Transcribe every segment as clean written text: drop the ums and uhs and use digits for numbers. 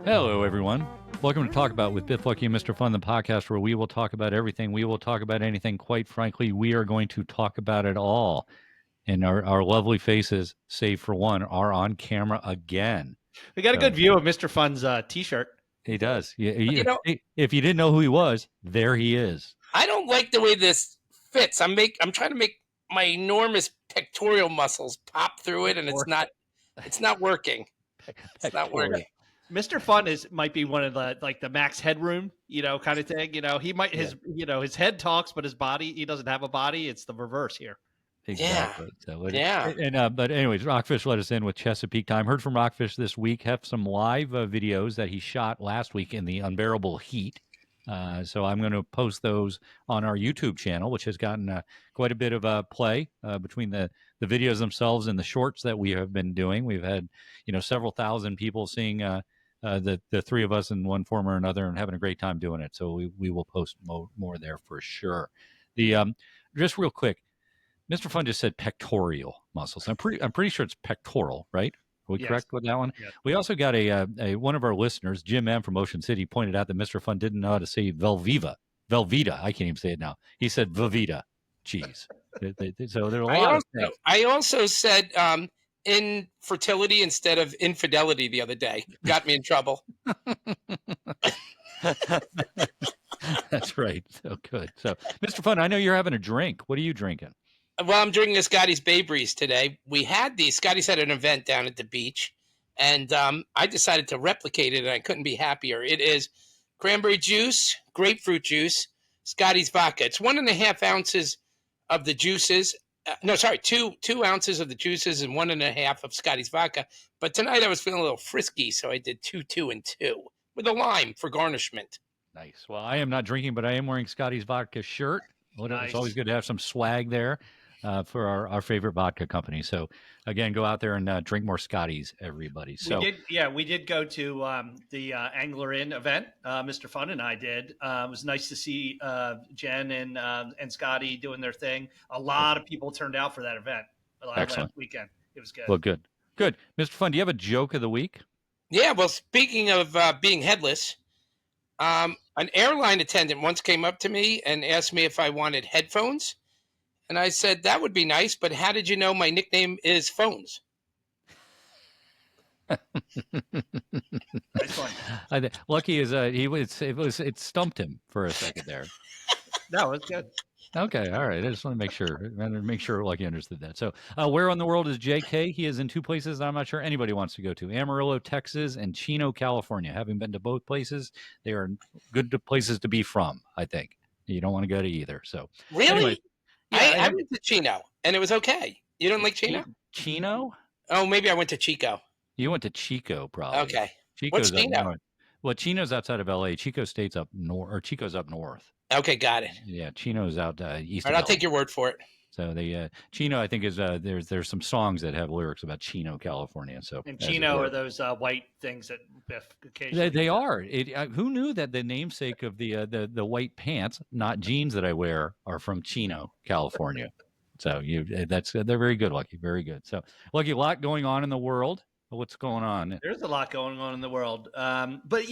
Hello, everyone. Welcome to Talk About with Biff Lucky and Mr. Fun, the podcast where we will talk about everything. We will talk about anything. Quite frankly, we are going to talk about it all. And our lovely faces, save for one, are on camera again. We got a good view of Mr. Fun's T-shirt. He does. If you didn't know who he was, there he is. I don't like the way this fits. I'm trying to make my enormous pectoral muscles pop through it, and it's not working. It's not working. Mr. Fun might be one of the max headroom, kind of thing. He might his head talks, but his body, he doesn't have a body. It's the reverse here. Exactly. Yeah. But anyways, Rockfish let us in with Chesapeake Time. Heard from Rockfish this week. Have some live videos that he shot last week in the unbearable heat. So I'm going to post those on our YouTube channel, which has gotten quite a bit of play between the videos themselves and the shorts that we have been doing. We've had several thousand people seeing the three of us in one form or another and having a great time doing it. So we will post more there for sure. Just real quick, Mr. Fun just said pectoral muscles. I'm pretty sure it's pectoral, right? Are we correct with that one? Yes. We also got a one of our listeners, Jim M from Ocean City, pointed out that Mr. Fun didn't know how to say Velveeta. I can't even say it now. He said Velveeta. Jeez. So there are a lot of things. I also said infertility instead of infidelity the other day. Got me in trouble. That's right. So good. So, Mr. Fun, I know you're having a drink. What are you drinking? Well, I'm drinking a Scotty's Bay Breeze today. We had these. Scotty's had an event down at the beach, and I decided to replicate it, and I couldn't be happier. It is cranberry juice, grapefruit juice, Scotty's vodka. It's 1.5 ounces of the juices. 2 ounces of the juices and 1.5 of Scotty's vodka. But tonight I was feeling a little frisky, so I did 2 and 2 with a lime for garnishment. Nice. Well, I am not drinking, but I am wearing Scotty's vodka shirt. Nice. It's always good to have some swag there for our favorite vodka company. So, again, go out there and drink more Scotties, everybody. So we did go to the Angler Inn event. Mr. Fun and I did. It was nice to see Jen and Scotty doing their thing. A lot of people turned out for that event last weekend. It was good. Well, good. Mr. Fun, do you have a joke of the week? Yeah, well, speaking of being headless, an airline attendant once came up to me and asked me if I wanted headphones. And I said, that would be nice, but how did you know my nickname is Phones? That's fun. Lucky is it stumped him for a second there. No, it's good. Okay, all right. I just want to make sure Lucky understood that. So, where in the world is JK? He is in two places that I'm not sure anybody wants to go to: Amarillo, Texas, and Chino, California. Having been to both places, they are good places to be from. I think you don't want to go to either. So, really, anyway, I went to Chino and it was okay. You don't like Chino? Chino? Oh, maybe I went to Chico. You went to Chico, probably. Okay. Chico's What's Chino? Well, Chino's outside of LA. Chico's up north. Okay, got it. Yeah, Chino's out east. All right, I'll take your word for it. So the Chino, I think, is there's some songs that have lyrics about Chino, California. So and Chino are those white things that Biff occasionally. They are. Who knew that the namesake of the white pants, not jeans that I wear, are from Chino, California? So they're very good, Lucky. Very good. So Lucky, a lot going on in the world. What's going on? There's a lot going on in the world. But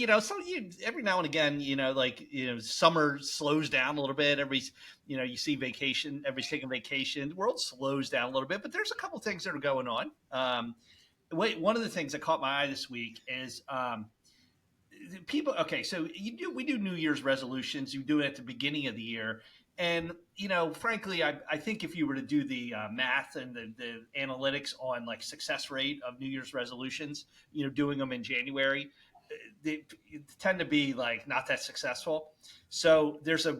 every now and again, summer slows down a little bit. You see vacation, everybody's taking vacation. The world slows down a little bit, but there's a couple things that are going on. One of the things that caught my eye this week is people. Okay, so we do New Year's resolutions. You do it at the beginning of the year. And, frankly, I think if you were to do the math and the analytics on like success rate of New Year's resolutions, doing them in January, they tend to be like not that successful. So there's a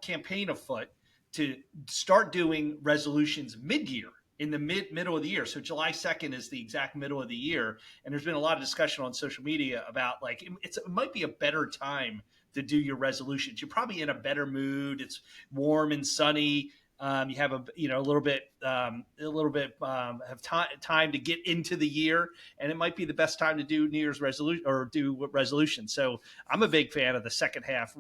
campaign afoot to start doing resolutions mid-year, in the middle of the year. So July 2nd is the exact middle of the year. And there's been a lot of discussion on social media about like it might be a better time to do your resolutions. You're probably in a better mood. It's warm and sunny. You have a little bit have time to get into the year, and it might be the best time to do New Year's resolution or do resolution. So I'm a big fan of the second half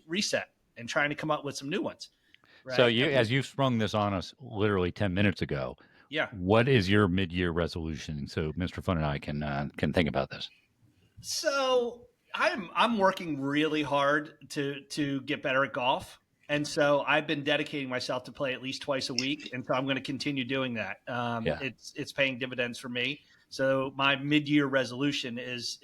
reset and trying to come up with some new ones. Right? So as you sprung this on us literally 10 minutes ago, Yeah. What is your mid-year resolution? So Mr. Fun and I can think about this. So I'm working really hard to get better at golf. And so I've been dedicating myself to play at least twice a week, and so I'm going to continue doing that. Yeah. It's paying dividends for me. So my mid-year resolution is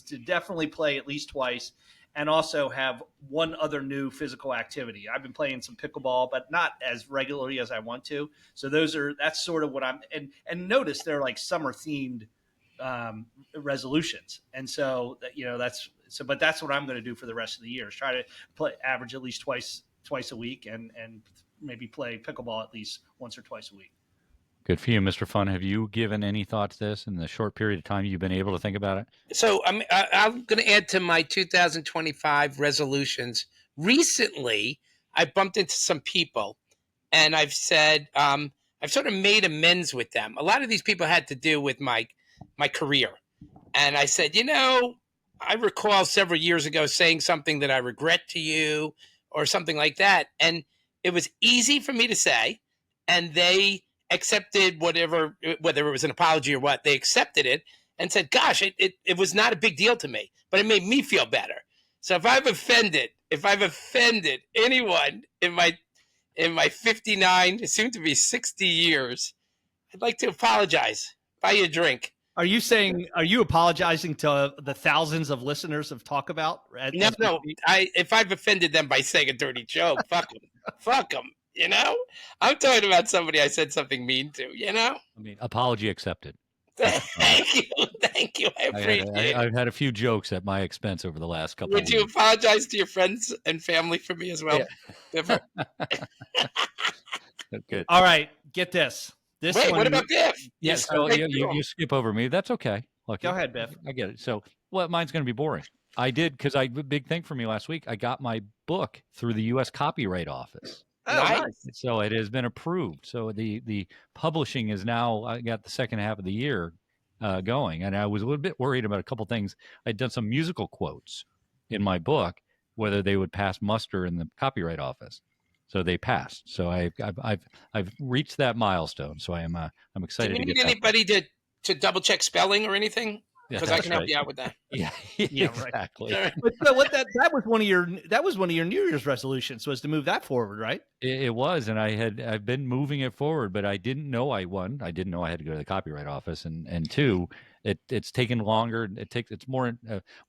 to definitely play at least twice, and also have one other new physical activity. I've been playing some pickleball, but not as regularly as I want to. So that's sort of what I'm and notice they're like summer themed resolutions, and so but that's what I'm going to do for the rest of the year, is try to average at least twice a week, and maybe play pickleball at least once or twice a week. Good for you, Mr. Fun. Have you given any thought to this in the short period of time you've been able to think about it? So I'm going to add to my 2025 resolutions. Recently, I bumped into some people, and I've said I've sort of made amends with them. A lot of these people had to do with my career, and I said, I recall several years ago saying something that I regret to you, or something like that, and it was easy for me to say, and they accepted whether it was an apology or what. They accepted it and said, gosh, it was not a big deal to me, but it made me feel better. So if I've offended anyone in my 59, soon to be 60 years, I'd like to apologize. Buy you a drink. Are you apologizing to the thousands of listeners of Talk About? No. If I've offended them by saying a dirty joke, fuck them. I'm talking about somebody I said something mean to. I mean, apology accepted. Thank you. I appreciate it. I've had a few jokes at my expense over the last couple. Would you apologize to your friends and family for me as well? Yeah. Good. All right, get this. Wait, what about Biff? Yeah, so you skip over me. That's okay. Lucky. Go ahead, Biff. I get it. So, mine's going to be boring. I did, because big thing for me last week. I got my book through the U.S. Copyright Office. Oh, nice. So it has been approved. So the publishing is now, I got the second half of the year going. And I was a little bit worried about a couple things. I'd done some musical quotes in my book, whether they would pass muster in the Copyright Office. So they passed. So I've reached that milestone. So I'm excited. Do you to need get anybody to double check spelling or anything? Because I can help you out with that. Yeah, exactly. Right. But that was one of your New Year's resolutions, was to move that forward, right? It was, and I've been moving it forward, but I didn't know I didn't know I had to go to the Copyright Office, and two, it's taken longer. It's more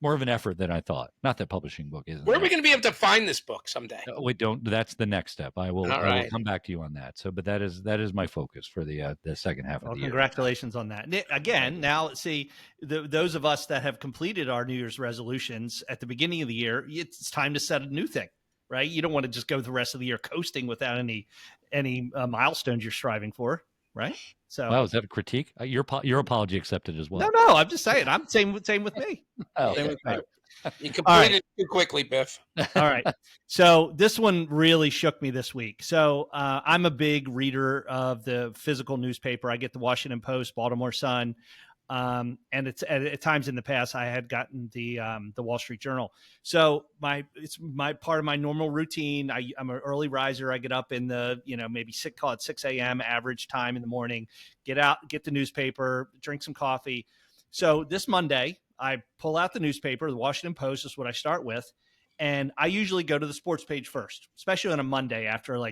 of an effort than I thought. Not that publishing book isn't. Where are we going to be able to find this book someday? We don't. That's the next step. I will come back to you on that. So, but that is my focus for the second half of the year. Congratulations on that. Again, now see, those of us that have completed our New Year's resolutions at the beginning of the year, it's time to set a new thing, right? You don't want to just go the rest of the year coasting without any milestones you're striving for, right? So, wow, is that a critique? Your apology accepted as well. No, I'm just saying. I'm same with me. Same with me. You completed it too quickly, Biff. All right. So this one really shook me this week. So I'm a big reader of the physical newspaper. I get the Washington Post, Baltimore Sun, and it's at times in the past I had gotten the Wall Street Journal. So it's my part of my normal routine. I'm an early riser. I get up in the maybe 6 a.m. average time in the morning. Get out, get the newspaper, drink some coffee. So this Monday, I pull out the newspaper. The Washington Post is what I start with. And I usually go to the sports page first, especially on a Monday after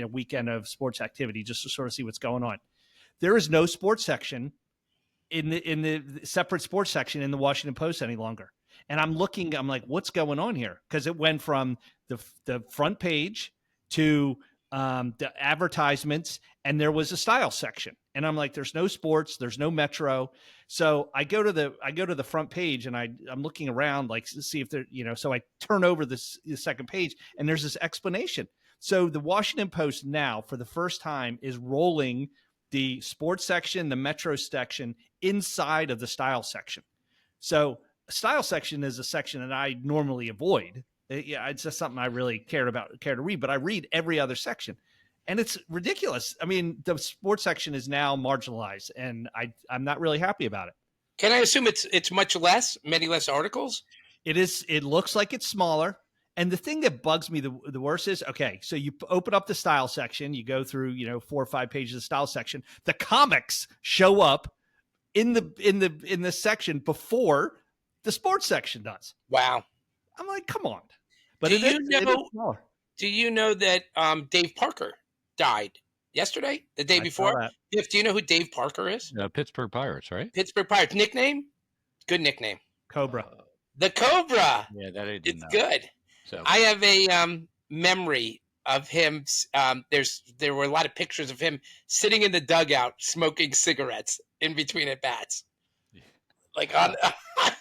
weekend of sports activity, just to sort of see what's going on. There is no sports section in the separate sports section in the Washington Post any longer. And I'm like, what's going on here? Because it went from the front page to the advertisements, and there was a style section. And I'm like, there's no sports, there's no Metro. So I go to the front page, and I'm looking around, like, to see if there, so I turn over the second page, and there's this explanation. So the Washington Post now, for the first time, is rolling the sports section, the Metro section inside of the style section. So style section is a section that I normally avoid. It's just something I really care to read, but I read every other section. And it's ridiculous. I mean, the sports section is now marginalized, and I'm not really happy about it. Can I assume it's many less articles? It is. It looks like it's smaller, And the thing that bugs me the worst is, okay, so you open up the style section, you go through, 4 or 5 pages of the style section. The comics show up in the section before the sports section does. Wow. I'm like, come on. But Do it is smaller. Do you know that Dave Parker died yesterday, the day I saw before? that. Biff, do you know who Dave Parker is? Pittsburgh Pirates, right? Pittsburgh Pirates. Nickname? Good nickname. Cobra. The Cobra. Yeah, that I didn't It's know. good. So I have a memory of him. There were a lot of pictures of him sitting in the dugout smoking cigarettes in between at bats, like on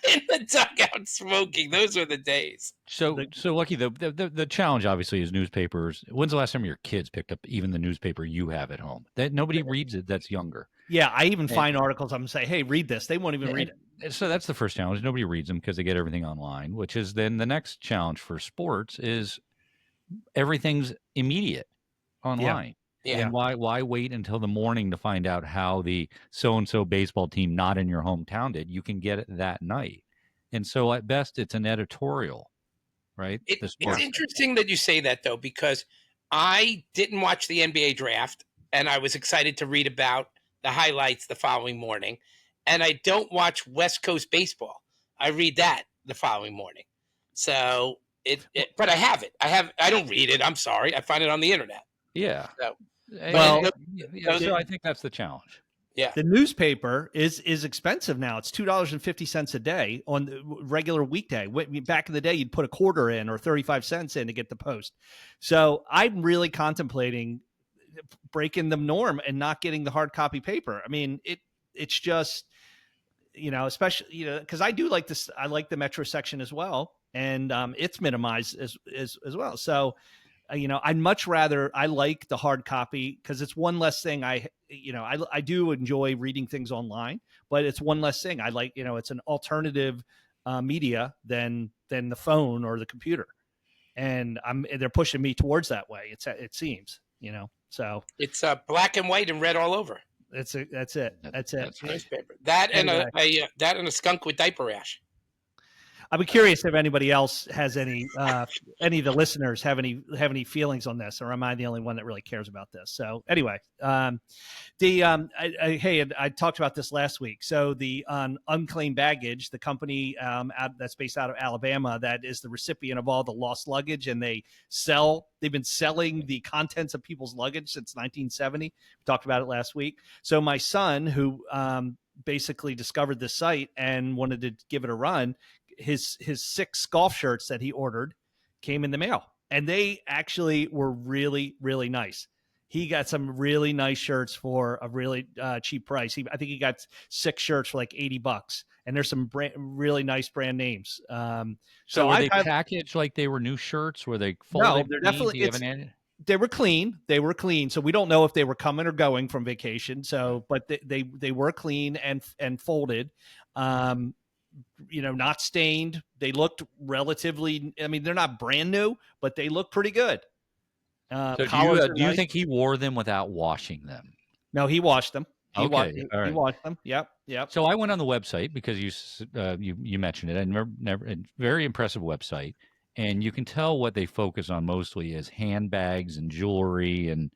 in the dugout smoking. Those were the days. So Lucky, the challenge obviously is newspapers. When's the last time your kids picked up even the newspaper you have at home? That nobody reads it that's younger. Yeah, I even find articles. I'm gonna say, hey, read this. They won't even read it. So that's the first challenge. Nobody reads them because they get everything online, which is then the next challenge for sports is everything's immediate online. Yeah. And why wait until the morning to find out how the so-and-so baseball team not in your hometown did? You can get it that night. And so at best it's an editorial, right? It's interesting that you say that, though, because I didn't watch the NBA draft, and I was excited to read about the highlights the following morning. And I don't watch West Coast baseball. I read that the following morning. So but I have it. I don't read it. I'm sorry. I find it on the internet. Yeah. So, so I think that's the challenge. Yeah. The newspaper is expensive now. It's $2.50 a day on the regular weekday. Back in the day, you'd put a quarter in or 35 cents in to get the Post. So I'm really contemplating breaking the norm and not getting the hard copy paper. I mean, it's just, especially, because I do like this. I like the Metro section as well. And it's minimized as well. So, I'd much rather, I like the hard copy because it's one less thing. I do enjoy reading things online, but it's one less thing. I like, it's an alternative media than the phone or the computer. And they're pushing me towards that way. It seems, so it's black and white and red all over. That's it. That's Newspaper. That anyway. And a skunk with diaper rash. I'd be curious if anybody else has any of the listeners have any feelings on this, or am I the only one that really cares about this? So anyway, hey, I talked about this last week. So the Unclaimed Baggage, the company that's based out of Alabama, that is the recipient of all the lost luggage, and they've been selling the contents of people's luggage since 1970. We talked about it last week. So my son, who basically discovered this site and wanted to give it a run, his 6 golf shirts that he ordered came in the mail, and they actually were really, really nice. He got some really nice shirts for a really cheap price. I think he got 6 shirts for like $80, and there's some really nice brand names. So were they packaged like they were new shirts? Were they folded? No, they're definitely. They were clean. So we don't know if they were coming or going from vacation. So, but they were clean and folded. Not stained. They looked relatively, they're not brand new, but they look pretty good. So do you think he wore them without washing them? No, he washed them. He washed them. Yep. So I went on the website because you mentioned it. A very impressive website, and you can tell what they focus on mostly is handbags and jewelry and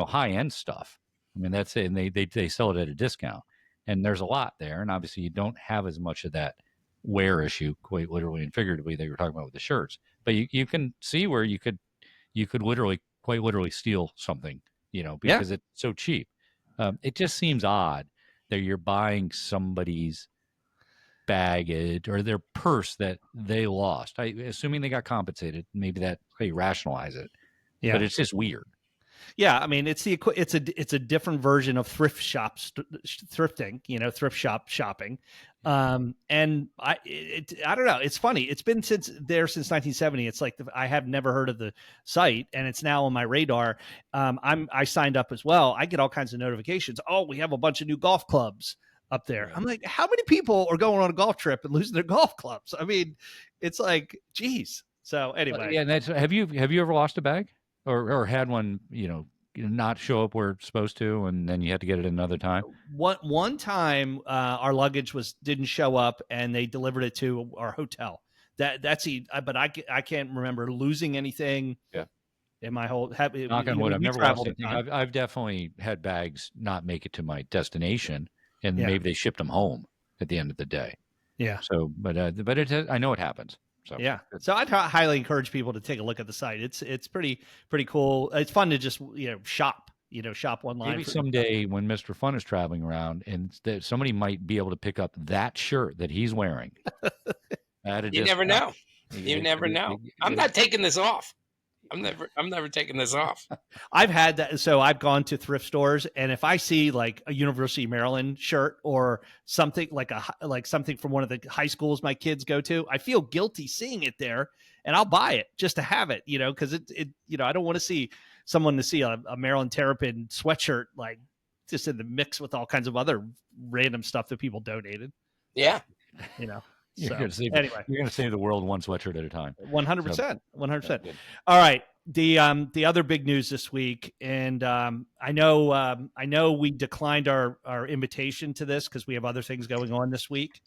high end stuff. That's it, and they sell it at a discount. And there's a lot there, and obviously you don't have as much of that wear issue, quite literally and figuratively, that you're talking about with the shirts. But you can see where you could quite literally steal something, because it's so cheap. It just seems odd that you're buying somebody's baggage or their purse that they lost. Assuming they got compensated, maybe that they rationalize it. Yeah, but it's just weird. Yeah, it's a different version of thrift thrifting, thrift shop shopping. And I don't know. It's funny. It's been since 1970. It's like I have never heard of the site, and it's now on my radar. I signed up as well. I get all kinds of notifications. Oh, we have a bunch of new golf clubs up there. I'm like, how many people are going on a golf trip and losing their golf clubs? It's like, geez. So anyway, yeah. And have you ever lost a bag? Or had one, not show up where it's supposed to, and then you had to get it another time? One time, our luggage didn't show up, and they delivered it to our hotel. but I can't remember losing anything. Yeah. In my whole Knock on wood, I've never lost anything. I've I've definitely had bags not make it to my destination, and Yeah. maybe they shipped them home at the end of the day. Yeah. So, but I know it happens. So yeah. So I'd highly encourage people to take a look at the site. It's pretty cool. It's fun to just shop. Shop online. Maybe someday when Mr. Fun is traveling around, and somebody might be able to pick up that shirt that he's wearing. You never know. You never know. I'm not taking this off. I'm never taking this off. I've had that. So I've gone to thrift stores, and if I see like a University of Maryland shirt or something like something from one of the high schools my kids go to, I feel guilty seeing it there, and I'll buy it just to have it, because it I don't want to see a Maryland Terrapin sweatshirt like just in the mix with all kinds of other random stuff that people donated. Yeah. You're going to save the world one sweatshirt at a time. 100%. 100%. All right. The other big news this week, and I know we declined our invitation to this because we have other things going on this week,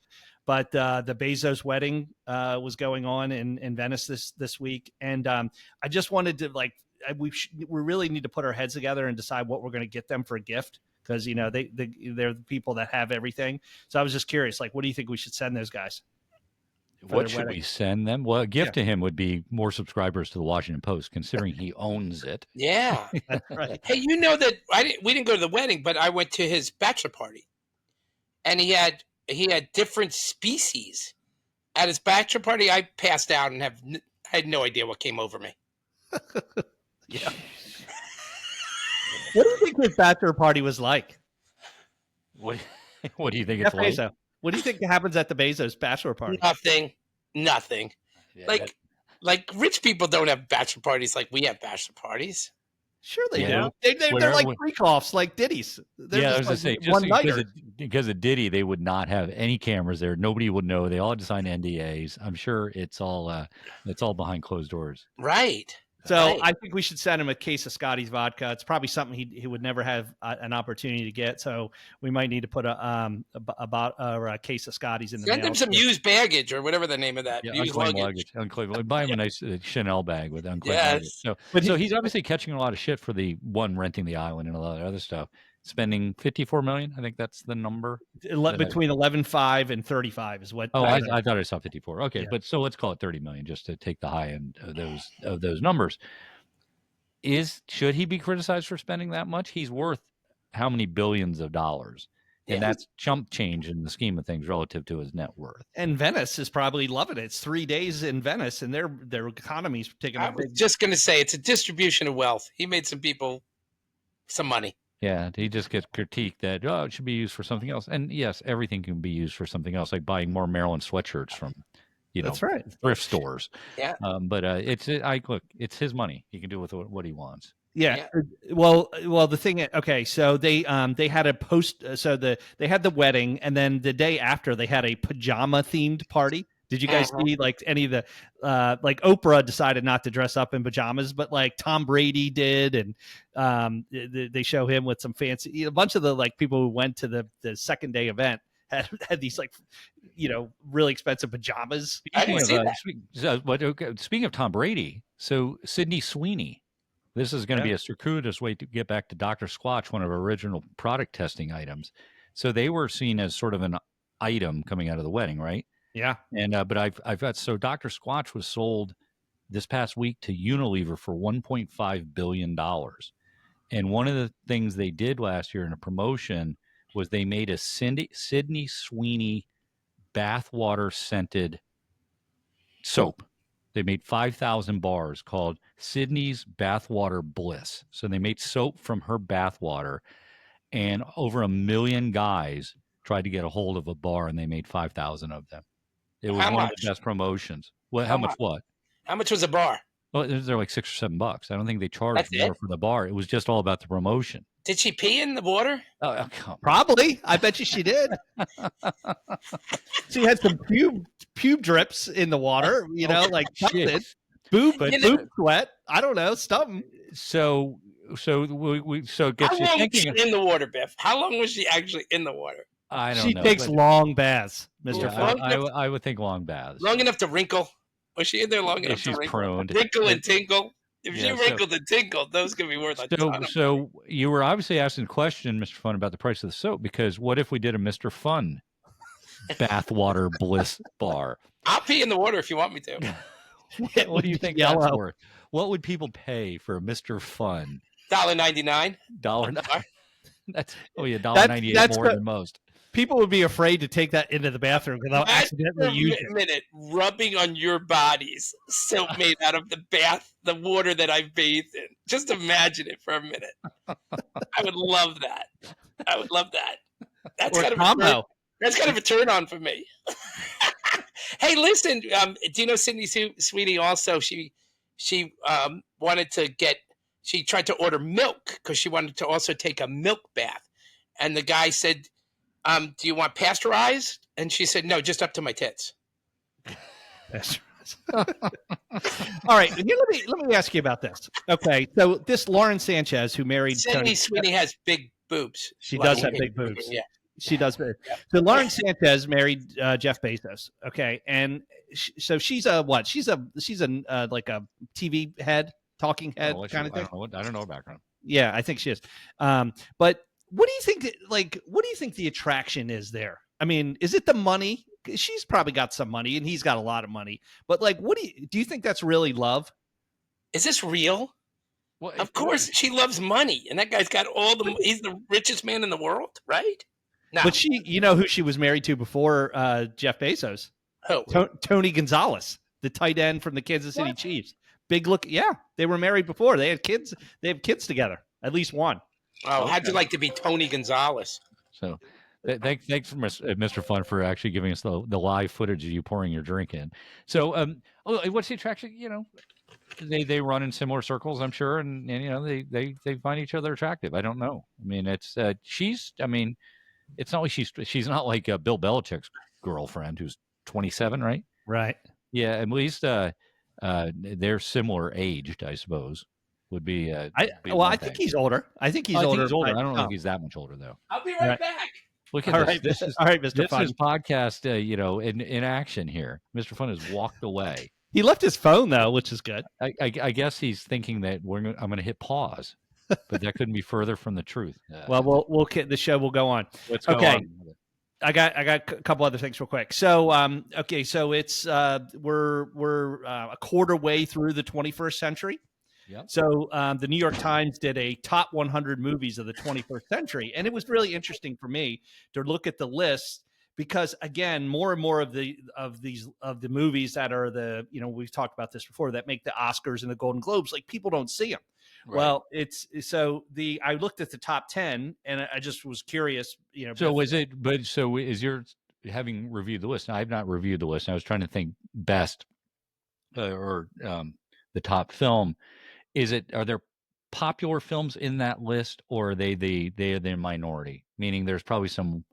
but the Bezos wedding was going on in Venice this week, and I just wanted to we really need to put our heads together and decide what we're going to get them for a gift, because they're the people that have everything. So I was just curious, what do you think we should send those guys? What should we send them? Well, a gift to him would be more subscribers to the Washington Post, considering he owns it. Yeah. Right. Hey, that we didn't go to the wedding, but I went to his bachelor party, and he had different species at his bachelor party. I passed out and I had no idea what came over me. Yeah. What do you think his bachelor party was like? What do you think it's like? So. What do you think happens at the Bezos bachelor party? Nothing. Yeah, like rich people don't have bachelor parties like we have bachelor parties. Sure they do. They're like freak-offs, like Diddy's. I was going to say, because of Diddy, they would not have any cameras there. Nobody would know. They all had to sign NDAs. I'm sure it's all behind closed doors. Right. So I think we should send him a case of Scotty's vodka. It's probably something he would never have an opportunity to get. So we might need to put a case of Scotty's in the mail. Send him some used baggage or whatever the name of that. Used luggage. Unclaimed. Buy him a nice Chanel bag with unclaimed luggage. So he's obviously catching a lot of shit for the renting the island and a lot of other stuff. Spending $54 million. I think that's the number. Between 11.5 and 35 is what. I thought I saw 54. Okay, yeah. But so let's call it 30 million just to take the high end of those numbers. Should he be criticized for spending that much? He's worth how many billions of dollars? And that's chump change in the scheme of things relative to his net worth. And Venice is probably loving it. It's 3 days in Venice, and their economy's taking. I was just going to say it's a distribution of wealth. He made some people some money. Yeah, he just gets critiqued that it should be used for something else. And yes, everything can be used for something else, like buying more Maryland sweatshirts from, that's right, thrift stores. Yeah. But it's his money. He can do with what he wants. Yeah. Well, the thing. Okay, so they had a post. So they had the wedding, and then the day after they had a pajama themed party. Did you guys see any of the Oprah decided not to dress up in pajamas, but Tom Brady did, and they show him with some fancy. A bunch of the people who went to the second day event had these really expensive pajamas. Speaking of Tom Brady, so Sydney Sweeney. This is going to be a circuitous way to get back to Dr. Squatch, one of our original product testing items. So they were seen as sort of an item coming out of the wedding, right? Yeah. And but I've got Dr. Squatch was sold this past week to Unilever for $1.5 billion. And one of the things they did last year in a promotion was they made a Sydney Sweeney bathwater scented soap. They made 5,000 bars called Sydney's Bathwater Bliss. So they made soap from her bathwater, and over 1 million guys tried to get a hold of a bar, and they made 5,000 of them. It was one of the best promotions. Well, how much? What? How much was a bar? Well, they're like $6 or $7. I don't think they charged more for the bar. It was just all about the promotion. Did she pee in the water? Oh, come on. Probably. I bet you she did. She had some pube drips in the water, something. Boob sweat. I don't know, something. So it gets How long you was she thinking. in the water, Biff? How long was she actually in the water? I don't She know. takes but, long baths, Mr. yeah, Fun. I would think long baths. Long enough to wrinkle. Was she in there long If enough to she's wrinkle? pruned. Wrinkle and tinkle. If she Yeah, so- wrinkled and tinkled, those could be worth a ton of money. So you were obviously asking a question, Mr. Fun, about the price of the soap, because what if we did a Mr. Fun bathwater Bliss bar? I'll pee in the water if you want me to. What do you think that's Yellow. worth? What would people pay for a Mr. Fun? $1.99. $1. That's $1.98 That's more the- than most. People would be afraid to take that into the bathroom because they'll That's accidentally for use a it. minute, rubbing on your bodies soap made out of the water that I bathed in. Just imagine it for a minute. I would love that. I would love that. That's Or kind of a combo. That's kind of a turn on for me. Hey, listen, do you know Sydney Sweeney also? She wanted to she tried to order milk because she wanted to also take a milk bath. And the guy said, do you want pasteurized? And she said, no, just up to my tits. All right, here, let me ask you about this. Okay, so this Lauren Sanchez, who married Sydney Tony, Sweeney has big boobs. she Like, does have big boobs. Yeah. She does. So Lauren Sanchez married Jeff Bezos. Okay, and so she's a what? She's a like a TV head, talking head kind of thing. I don't know her background. Yeah, I think she is. But what do you think? Like, what do you think the attraction is there? I mean, is it the money? She's probably got some money, and he's got a lot of money. But like, what do you think that's really love? Is this real? Well, Of course, she loves money, and that guy's got he's the richest man in the world, right? No. But you know who she was married to before Jeff Bezos? Who? Tony Gonzalez, the tight end from the Kansas City What? Chiefs. Big look. Yeah, they were married before. They had kids. They have kids together, at least one. Oh, how'd you like to be Tony Gonzalez? So thanks for Mr. Fun for actually giving us the live footage of you pouring your drink in. So what's the attraction? You know, they run in similar circles, I'm sure, and you know they find each other attractive. I don't know. I mean, it's it's not like she's not like Bill Belichick's girlfriend who's 27, right? Right. Yeah, at least they're similar aged, I suppose. Would be. I think he's older. I think he's older. He's older. I don't think he's that much older though. I'll be right Right. back. Look at All this. right, This is all right, Mr. this Fun. is podcast. In action here. Mr. Fun has walked away. He left his phone though, which is good. I guess he's thinking that I'm going to hit pause, but that couldn't be further from the truth. Well, we'll the show will go on. Let's go okay. on. I got a couple other things real quick. So okay, so it's we're a quarter way through the 21st century. Yep. So the New York Times did a top 100 movies of the 21st century, and it was really interesting for me to look at the list because again, more and more of the movies that are we've talked about this before that make the Oscars and the Golden Globes, like people don't see them. Right. Well, I looked at the top 10 and I just was curious, So is your having reviewed the list? Now, I've not reviewed the list. I was trying to think best or the top film. Are there popular films in that list, or are they the minority? Meaning, there's probably some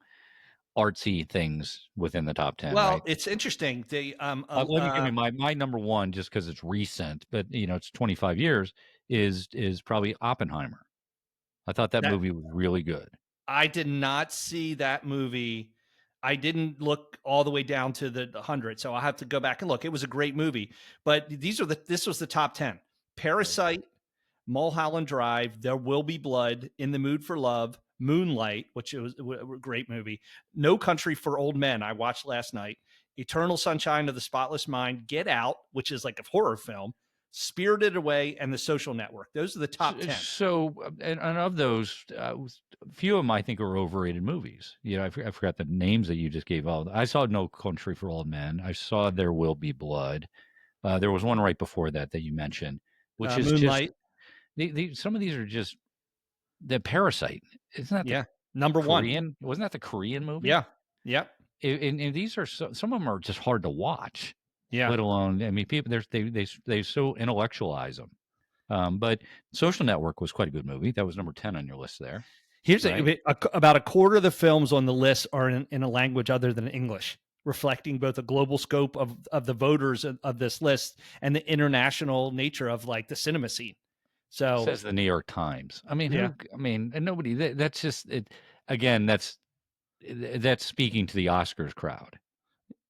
artsy things within the top 10. Well, right? it's interesting. They let me give you my number one, just because it's recent, but it's 25 years. Is probably Oppenheimer. I thought that movie was really good. I did not see that movie. I didn't look all the way down to the 100, so I'll have to go back and look. It was a great movie, but this was the top 10. Parasite, Mulholland Drive, There Will Be Blood, In the Mood for Love, Moonlight, which was a great movie, No Country for Old Men, I watched last night, Eternal Sunshine of the Spotless Mind, Get Out, which is like a horror film, Spirited Away, and The Social Network. Those are the top 10. So, and of those, a few of them I think are overrated movies. I forgot the names that you just gave out. I saw No Country for Old Men. I saw There Will Be Blood. There was one right before that you mentioned, which is Moonlight. Just some of these are just the Parasite. Isn't that number Korean? one? Wasn't that the Korean movie? Yeah. Yep. And these are some of them are just hard to watch. Yeah. Let alone, I mean, people they so intellectualize them. But Social Network was quite a good movie. That was number 10 on your list there. Here's right? about a quarter of the films on the list are in a language other than English, reflecting both the global scope of the voters of this list and the international nature of like the cinema scene. So says the New York Times. I mean, Yeah. and nobody. That's just it. Again, that's that's speaking to the Oscars crowd.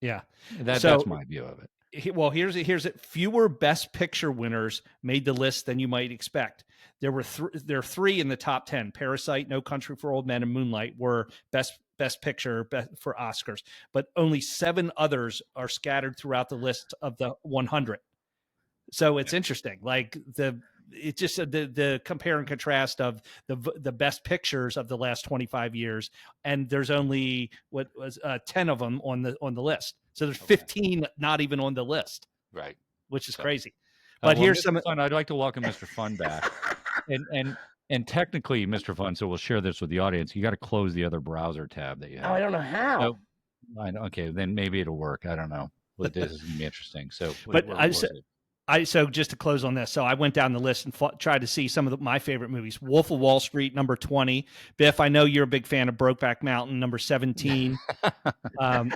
Yeah. That's my view of it. Well, here's it. Fewer Best Picture winners made the list than you might expect. There are three in the top 10. Parasite, No Country for Old Men, and Moonlight were best picture for Oscars, but only 7 others are scattered throughout the list of the 100. So it's interesting. Like it's just the compare and contrast of the best pictures of the last 25 years, and there's only 10 of them on the list. So there's 15 not even on the list, right? Which is crazy. But well, here's Mr. Fun. I'd like to welcome Mr. Fun back, and technically, Mr. Fun. So we'll share this with the audience. You got to close the other browser tab that you have. Oh, I don't know how. Okay, then maybe it'll work. I don't know. But this is gonna be interesting. So, but so just to close on this, so I went down the list and tried to see some of my favorite movies. Wolf of Wall Street, number 20. Biff, I know you're a big fan of Brokeback Mountain, number 17.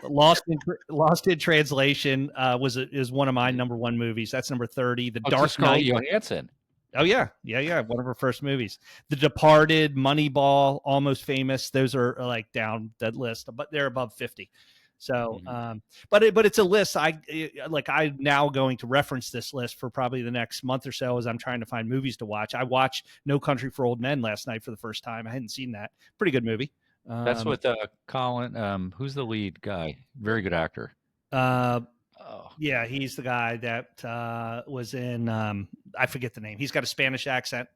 Lost in Translation is one of my number 1 movies. That's number 30. The Dark Knight. Johansson. Oh yeah. One of her first movies. The Departed, Moneyball, Almost Famous. Those are like down that list, but they're above 50. So, but it's a list. I'm now going to reference this list for probably the next month or so as I'm trying to find movies to watch. I watched No Country for Old Men last night for the first time. I hadn't seen that. Pretty good movie. That's with Colin. Who's the lead guy? Very good actor. Yeah, he's the guy that was in. I forget the name. He's got a Spanish accent.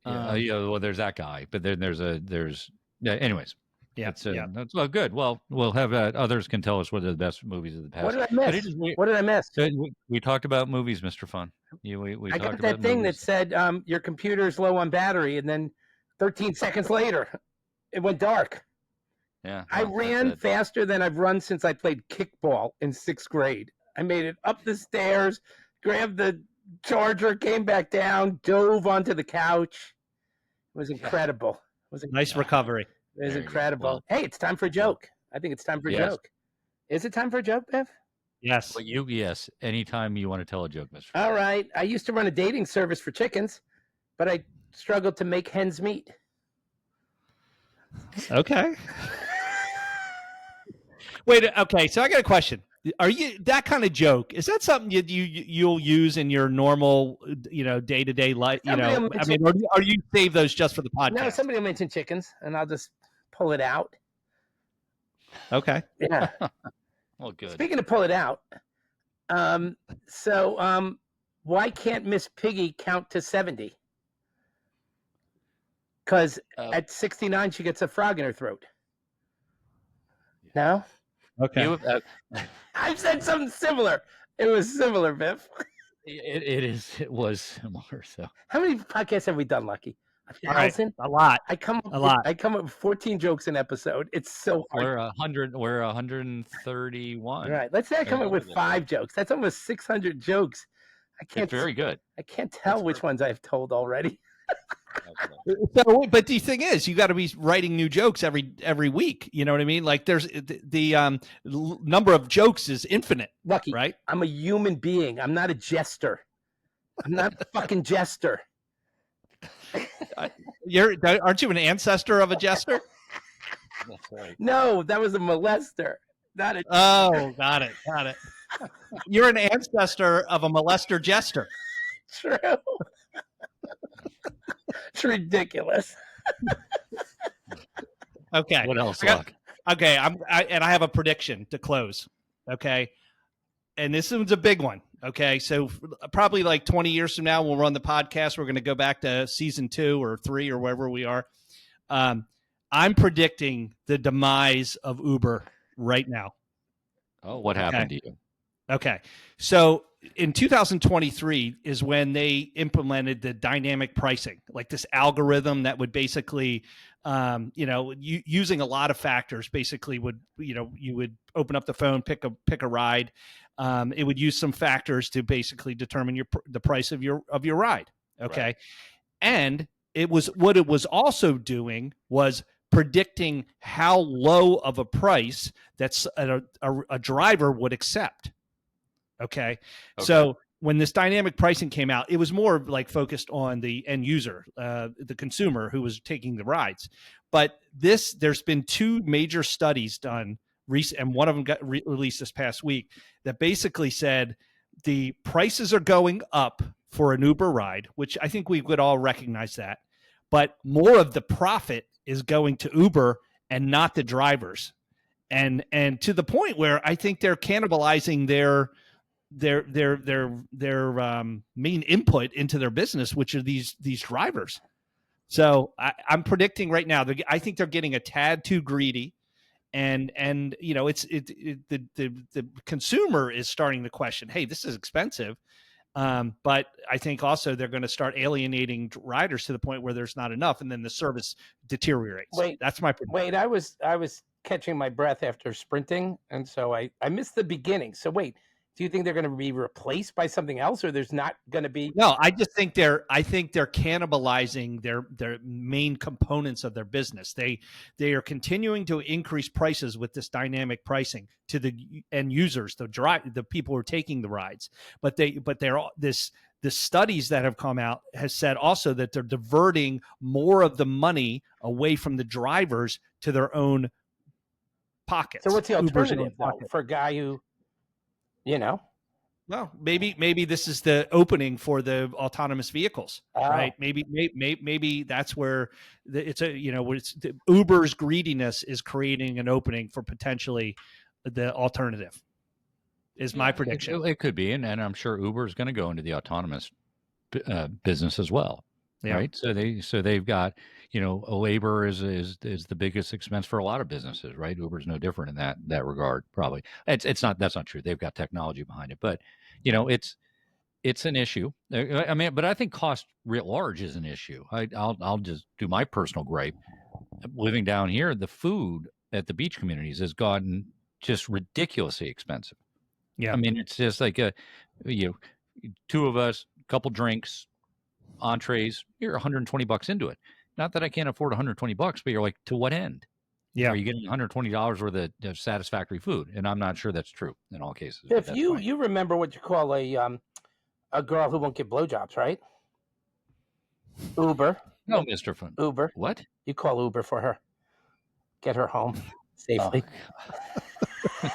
Well, there's that guy, but then there's. Anyways. Yeah, that's well, good. Well, we'll have others can tell us what are the best movies of the past. What did I miss? What did I miss? We talked about movies, Mr. Fun. We I talked got about that thing movies. that said your computer's low on battery, and then 13 seconds later, it went dark. Yeah, I ran faster than I've run since I played kickball in 6th grade. I made it up the stairs, grabbed the charger, came back down, dove onto the couch. It was incredible. Nice recovery. It was incredible. Well, hey, it's time for a joke. I think it's time for a joke. Is it time for a joke, Bev? Yes. Well, yes. Anytime you want to tell a joke, Mr. All right. I used to run a dating service for chickens, but I struggled to make hens meet. Okay. Wait. Okay. So I got a question. Are you that kind of joke? Is that something you'll use in your normal, day-to-day life? Or you save those just for the podcast? No, somebody will mention chickens, and I'll just pull it out. Okay. Yeah. Well, good. Speaking of pull it out, why can't Miss Piggy count to 70? Because at 69 she gets a frog in her throat. No. Okay. I've said something similar. It was similar, Biff. It was similar. So how many podcasts have we done, Lucky? 1,000? A lot. I come up with 14 jokes an episode. It's so hard. We're 100. We're 131. All right. Let's say I come up with 5 jokes. That's almost 600 jokes. It's very good. I can't tell which ones I've told already. So, but the thing is, you got to be writing new jokes every week. You know what I mean? Like there's the number of jokes is infinite. Lucky, right? I'm a human being. I'm not a jester. I'm not a fucking jester. Aren't you an ancestor of a jester? That's right. No, that was a molester. Not a. Oh, got it. You're an ancestor of a molester jester. True. It's ridiculous. Okay. What else, Luck? Okay, I have a prediction to close. Okay, and this one's a big one. Okay, so probably like 20 years from now, we'll run the podcast. We're going to go back to season 2 or 3 or wherever we are. I'm predicting the demise of Uber right now. Oh, what happened to you? Okay, so in 2023 is when they implemented the dynamic pricing, like this algorithm that would basically, using a lot of factors, basically you would open up the phone, pick a ride. It would use some factors to basically determine the price of your ride. Okay, right. And what it was also doing was predicting how low of a price that's a driver would accept. Okay. So when this dynamic pricing came out, it was more like focused on the end user, the consumer who was taking the rides. But there's been 2 major studies done, and one of them got released this past week, that basically said the prices are going up for an Uber ride, which I think we would all recognize that. But more of the profit is going to Uber and not the drivers. And to the point where I think they're cannibalizing their main input into their business, which are these drivers. So I'm predicting right now, I think they're getting a tad too greedy, and the consumer is starting to question, hey, this is expensive. But I think also they're going to start alienating riders to the point where there's not enough, and then the service deteriorates. That's my prediction. Wait, I was catching my breath after sprinting, and so I missed the beginning. So wait, do you think they're going to be replaced by something else, or there's not going to be? No, I think they're cannibalizing their main components of their business. They are continuing to increase prices with this dynamic pricing to the end users, the people who are taking the rides. But the studies that have come out has said also that they're diverting more of the money away from the drivers to their own pockets. So what's the alternative for a guy who, Well, maybe this is the opening for the autonomous vehicles, right? Maybe that's where Uber's greediness is creating an opening for potentially the alternative. Is my prediction. It could be, and I'm sure Uber is going to go into the autonomous business as well, right? So they've got, labor is the biggest expense for a lot of businesses, right? Uber's no different in that regard. Probably that's not true. They've got technology behind it, but it's an issue. I mean, but I think cost writ large is an issue. I'll just do my personal gripe. Living down here, the food at the beach communities has gotten just ridiculously expensive. Yeah, I mean, it's just like 2 of us, couple drinks, entrees. You're $120 into it. Not that I can't afford $120, but you're like, to what end? Yeah, are you getting $120 worth of satisfactory food? And I'm not sure that's true in all cases. If you remember what you call a girl who won't get blowjobs, right? Uber. No, Mr. Fun. Uber. What? You call Uber for her. Get her home safely. Oh.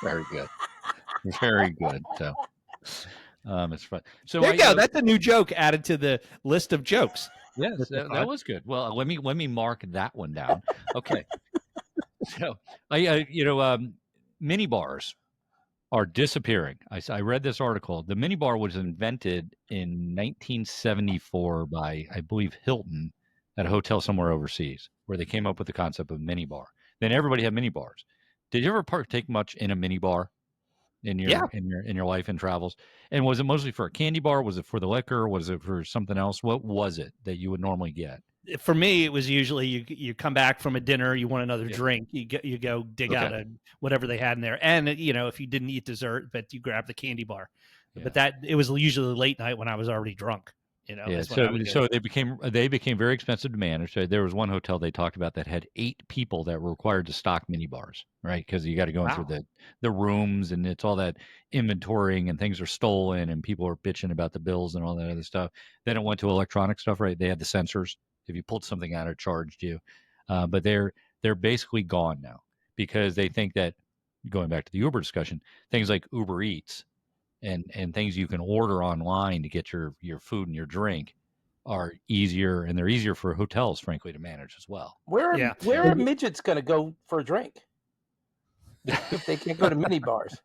Very good. Very good. So, it's fun. So there you go. That's a new joke added to the list of jokes. Yes, that was good. Well, let me mark that one down. Okay. So, minibars are disappearing. I read this article. The minibar was invented in 1974 by, I believe, Hilton at a hotel somewhere overseas, where they came up with the concept of minibar. Then everybody had minibars. Did you ever partake much in a minibar in your life and travels? And was it mostly for a candy bar? Was it for the liquor? Was it for something else? What was it that you would normally get? For me, it was usually you come back from a dinner, you want another drink, you go dig out whatever they had in there, and if you didn't eat dessert, but you grab the candy bar. But it was usually late night when I was already drunk. So they became very expensive to manage. So there was one hotel they talked about that had 8 people that were required to stock minibars, right? Because you got to go through the rooms, and it's all that inventorying, and things are stolen, and people are bitching about the bills and all that other stuff. Then it went to electronic stuff, right? They had the sensors. If you pulled something out, it charged you. But they're basically gone now, because they think that, going back to the Uber discussion, things like Uber Eats and things you can order online to get your food and your drink are easier, and they're easier for hotels, frankly, to manage as well. Where are midgets going to go for a drink if they can't go to minibars?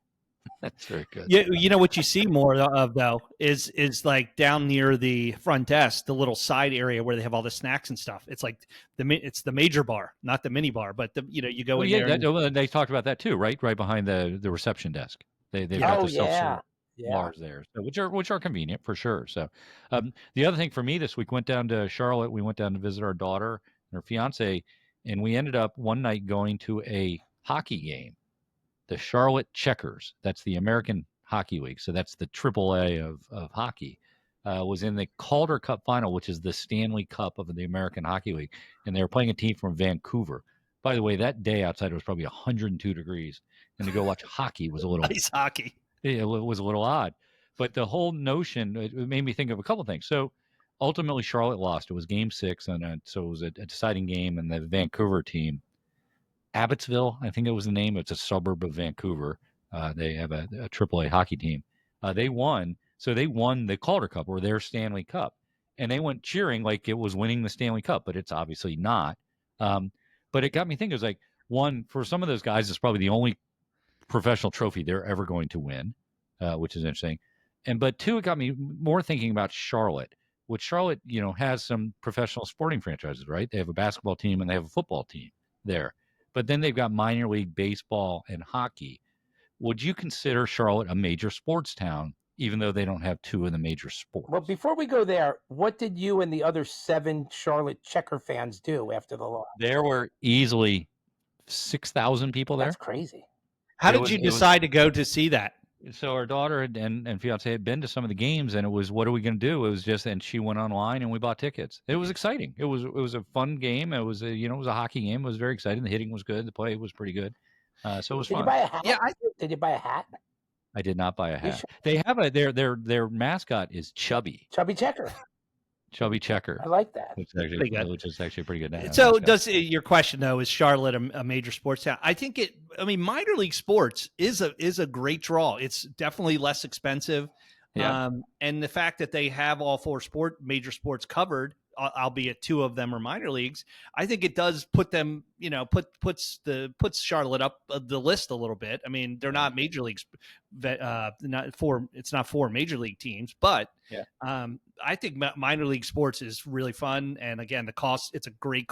That's very good. Yeah, what you see more of though is like down near the front desk, the little side area where they have all the snacks and stuff. It's like it's the major bar, not the mini bar, but you go in there. They talked about that too, right? Right behind the reception desk. They've got the self-serve bars there, so which are convenient for sure. So the other thing for me this week, went down to Charlotte. We went down to visit our daughter and her fiance, and we ended up one night going to a hockey game. The Charlotte Checkers, that's the American Hockey League, so that's the AAA of hockey, was in the Calder Cup final, which is the Stanley Cup of the American Hockey League, and they were playing a team from Vancouver. By the way, that day outside it was probably 102 degrees, and to go watch hockey was a little ice hockey. It was a little odd, But the whole notion, it made me think of a couple things. So ultimately, Charlotte lost. It was Game 6, and so it was a deciding game, and the Vancouver team, Abbotsville, I think it was the name. It's a suburb of Vancouver. They have a AAA hockey team. They won. So they won the Calder Cup, or their Stanley Cup. And they went cheering like it was winning the Stanley Cup, but it's obviously not. But it got me thinking, it was like, one, for some of those guys, it's probably the only professional trophy they're ever going to win, which is interesting. But two, it got me more thinking about Charlotte, which Charlotte, has some professional sporting franchises, right? They have a basketball team and they have a football team there. But then they've got minor league baseball and hockey. Would you consider Charlotte a major sports town, even though they don't have two of the major sports? Well, before we go there, what did you and the other 7 Charlotte Checker fans do after the loss? There were easily 6,000 people there. That's crazy. How It did was- you it was- decide to go to see that? So our daughter and fiance had been to some of the games, and it was, what are we going to do? It was just, and she went online and we bought tickets. It was exciting. It was a fun game. It was it was a hockey game. It was very exciting. The hitting was good. The play was pretty good. So it was Did you fun. buy a hat? Yeah, Did you buy a hat? I did not buy a hat. should- They have their mascot is Chubby Checker. Checker, I like that. which Pretty good. is actually a pretty good. So mascot. does your question though, is Charlotte a major sports town? I think minor league sports is a great draw. It's definitely less expensive. Yeah. And the fact that they have all 4 major sports covered, albeit 2 of them are minor leagues, I think it does put them, puts Charlotte up the list a little bit. I mean, they're not major leagues, it's not 4 major league teams, but Yeah. I think minor league sports is really fun. And again, the cost, it's a great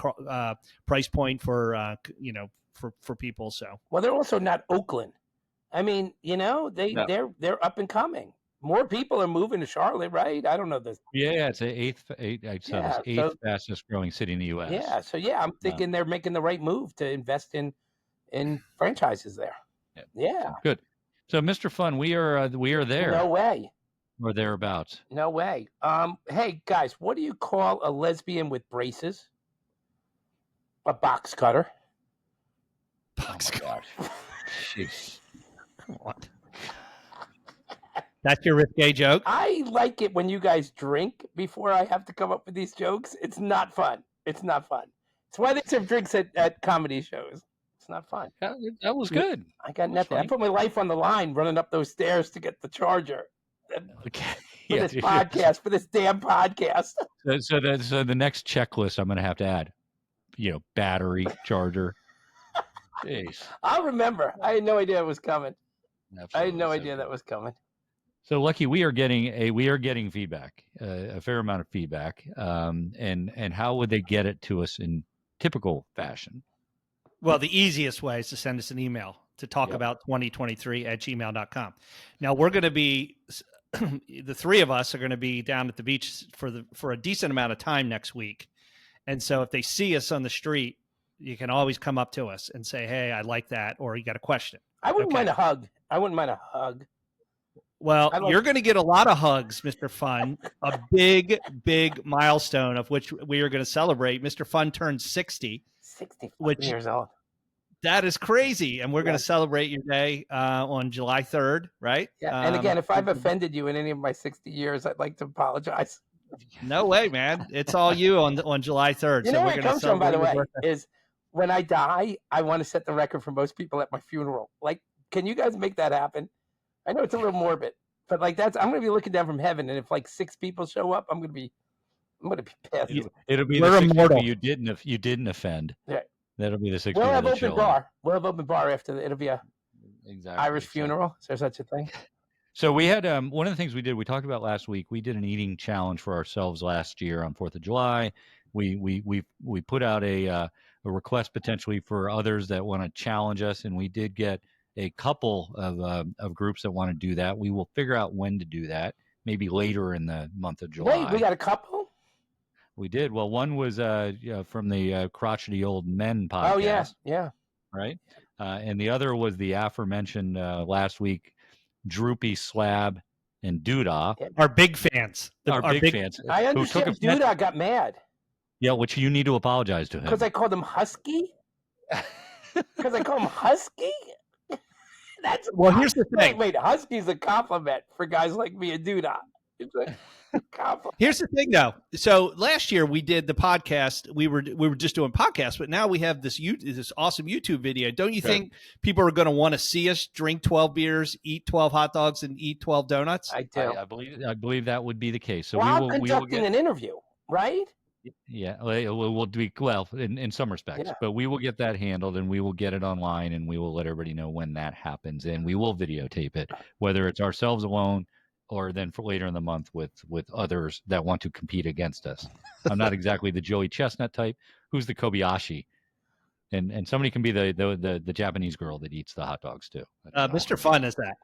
price point for people. So, Well, they're also not Oakland. I mean, No. they're up and coming. More people are moving to Charlotte, right? I don't know this. Yeah, it's the eighth fastest growing city in the U.S. Yeah, so I'm thinking they're making the right move to invest in franchises there. Yeah. Good. So, Mr. Fun, we are there No way. or thereabouts. No way. Hey guys, what do you call a lesbian with braces? A box cutter. Box gosh. Jeez. what? That's your risque joke? I like it when you guys drink before I have to come up with these jokes. It's not fun. It's not fun. It's why they serve drinks at comedy shows. It's not fun. That was good. I got That's nothing. I funny. put my life on the line running up those stairs to get the charger Okay. for this podcast, for this damn podcast. So the next checklist I'm going to have to add, battery, charger. Jeez. I'll remember. I had no idea it was coming. I had no Absolutely. idea that was coming. So, Lucky, we are getting feedback, a fair amount of feedback, and how would they get it to us in typical fashion? Well, the easiest way is to send us an email to talkabout2023@gmail.com. Now we're going to be, the 3 of us are going to be down at the beach for a decent amount of time next week. And so if they see us on the street, you can always come up to us and say, hey, I like that. Or you got a question. I wouldn't Okay. mind a hug. I wouldn't mind a hug. Well, I like- you're going to get a lot of hugs, Mr. Fun. A big, big milestone of which we are going to celebrate. Mr. Fun turned 60. 65 years old. That is crazy. And we're going to celebrate your day on July 3rd, right? Yeah. And again, if I've offended you in any of my 60 years, I'd like to apologize. No way, man. It's all you on July 3rd. You know where it gonna comes from, by the celebrate way, your birthday. is when I die, I want to set the record for most people at my funeral. Like, can you guys make that happen? I know it's a little morbid, but like I'm going to be looking down from heaven, and if like 6 people show up, I'm going to be pissed. It'll be We're the 6 immortal. people you didn't offend. Yeah. That'll be the 6 We'll people have that open show up. bar. We'll have open bar after it'll be a Exactly. Irish funeral. Is there such a thing? So we had one of the things we did. We talked about last week. We did an eating challenge for ourselves last year on 4th of July. We put out a request potentially for others that want to challenge us, and we did get a couple of groups that want to do that. We will figure out when to do that. Maybe later in the month of July. Wait, we got a couple? We did. Well, one was from the Crotchety Old Men podcast. Oh, yeah. Yeah. Right. And the other was the aforementioned last week, Droopy Slab and Doodah. Our big fans. Our big fans. I who took understand. offense- Dude, I got mad Yeah, which you need to apologize to him. because I called him Husky. Because I call him Husky. That's Well, here's the thing. Wait, husky's a compliment for guys like me and Duda. It's a compliment. Here's the thing, though. So last year we did the podcast. We were just doing podcasts, but now we have this awesome YouTube video. Don't you think people are going to want to see us drink 12 beers, eat 12 hot dogs, and eat 12 donuts? I do. I believe that would be the case. So While we will conducting an interview, right? Yeah, we'll do well in some respects, but we will get that handled and we will get it online and we will let everybody know when that happens and we will videotape it, whether it's ourselves alone or then for later in the month with others that want to compete against us. I'm not exactly the Joey Chestnut type. Who's the Kobayashi? And somebody can be the Japanese girl that eats the hot dogs too. Mr. Fun is that?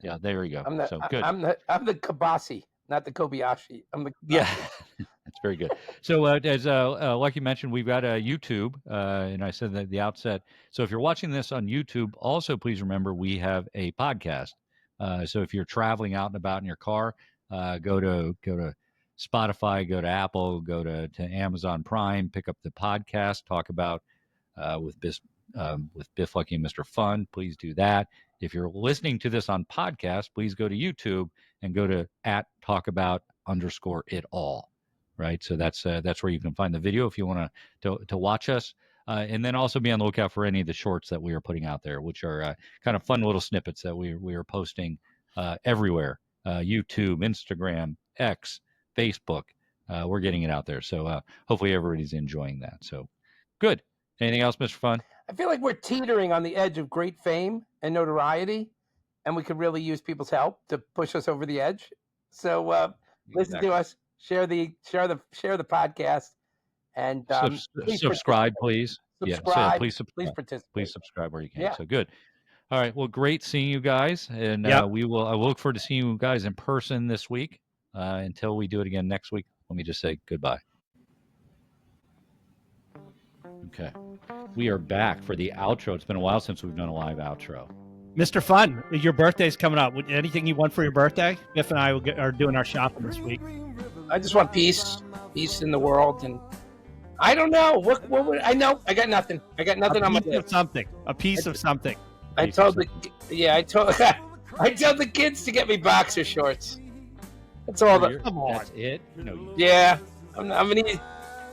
Yeah, there we go. I'm So good. I'm the Kabasi, not the Kobayashi. I'm the Yeah, that's very good. So as like you mentioned, we've got a YouTube, and I said that at the outset. So if you're watching this on YouTube, also please remember we have a podcast. So if you're traveling out and about in your car, go to Spotify, go to Apple, go to Amazon Prime, pick up the podcast, talk about with Biff Lucky and Mr. Fun. Please do that. If you're listening to this on podcast, please go to YouTube and go to @talkabout_it_all. Right. So that's where you can find the video if you want to watch us. And then also be on the lookout for any of the shorts that we are putting out there, which are kind of fun little snippets that we are posting everywhere. YouTube, Instagram, X, Facebook. We're getting it out there. So hopefully everybody's enjoying that. So good. Anything else, Mr. Fun? I feel like we're teetering on the edge of great fame and notoriety, and we could really use people's help to push us over the edge. So listen to us, share the podcast, and subscribe, please. Subscribe. Yeah, please subscribe. Please participate. Please subscribe where you can. Yeah. So good. All right. Well, great seeing you guys, and I will look forward to seeing you guys in person this week. Until we do it again next week, let me just say goodbye. Okay. We are back for the outro. It's been a while since we've done a live outro. Mr. Fun, your birthday's coming up. Anything you want for your birthday? Biff and I are doing our shopping this week. I just want peace in the world, and I don't know what would I know. I got nothing. I got nothing on my list. A piece of something. I told the kids to get me boxer shorts. That's all. Come on. That's it. No. Yeah, I'm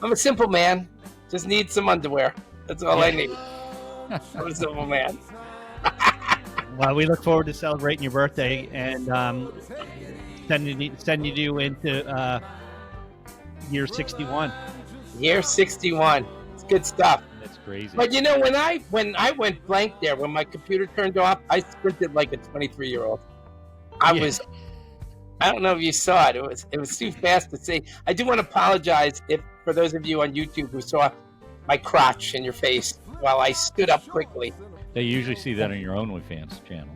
a simple man. Just need some underwear. That's all I need. I'm a simple man. Well, we look forward to celebrating your birthday and sending you into year 61. Year 61. It's good stuff. That's crazy. But you know, when I went blank there, when my computer turned off, I sprinted like a 23-year-old. I don't know if you saw it. It was too fast to say. I do want to apologize for those of you on YouTube who saw my crotch in your face while I stood up quickly. They usually see that on your OnlyFans channel.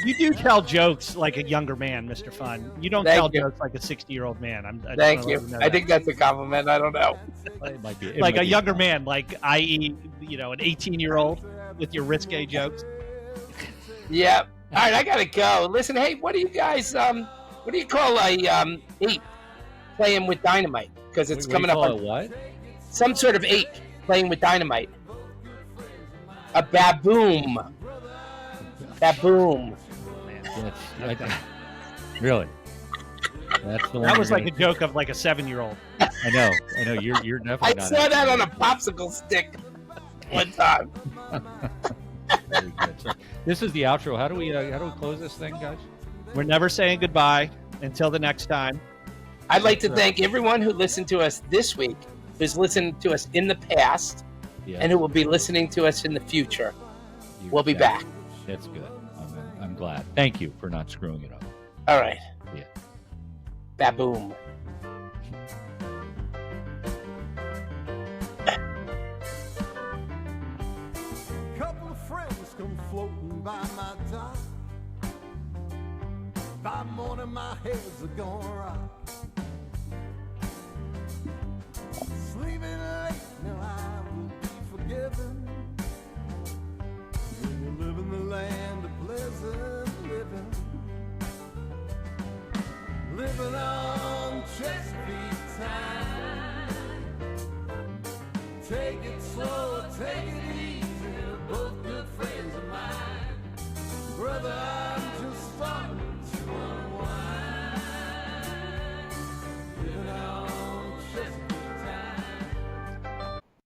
You do tell jokes like a younger man, Mr. Fun. You don't tell jokes like a 60-year-old man. Thank you. I think that's a compliment. I don't know. It might be. Like a younger man, like i.e., an 18-year-old with your risque jokes. Yeah. All right, I gotta go. Listen, hey, what do you guys what do you call a ape playing with dynamite? Because it's coming up on what? Some sort of ape playing with dynamite. A baboon. Baboon. Really? That's the one. That was like a joke of like a 7-year-old. I know. You're definitely not. I saw that on a popsicle stick one time. Very good. So, this is the outro. How do we close this thing, guys? We're never saying goodbye until the next time. I'd like to thank everyone who listened to us this week, who's listened to us in the past, and who will be listening to us in the future. We'll be back. That's good. I'm glad. Thank you for not screwing it up. All right. Yeah. Baboom. Couple of friends come floating by my dock. By morning my head's a gonna rock. Sleeping late, now I will be forgiven. When you live in the land of pleasant living. Living on Chesapeake Time. Take it slow, take it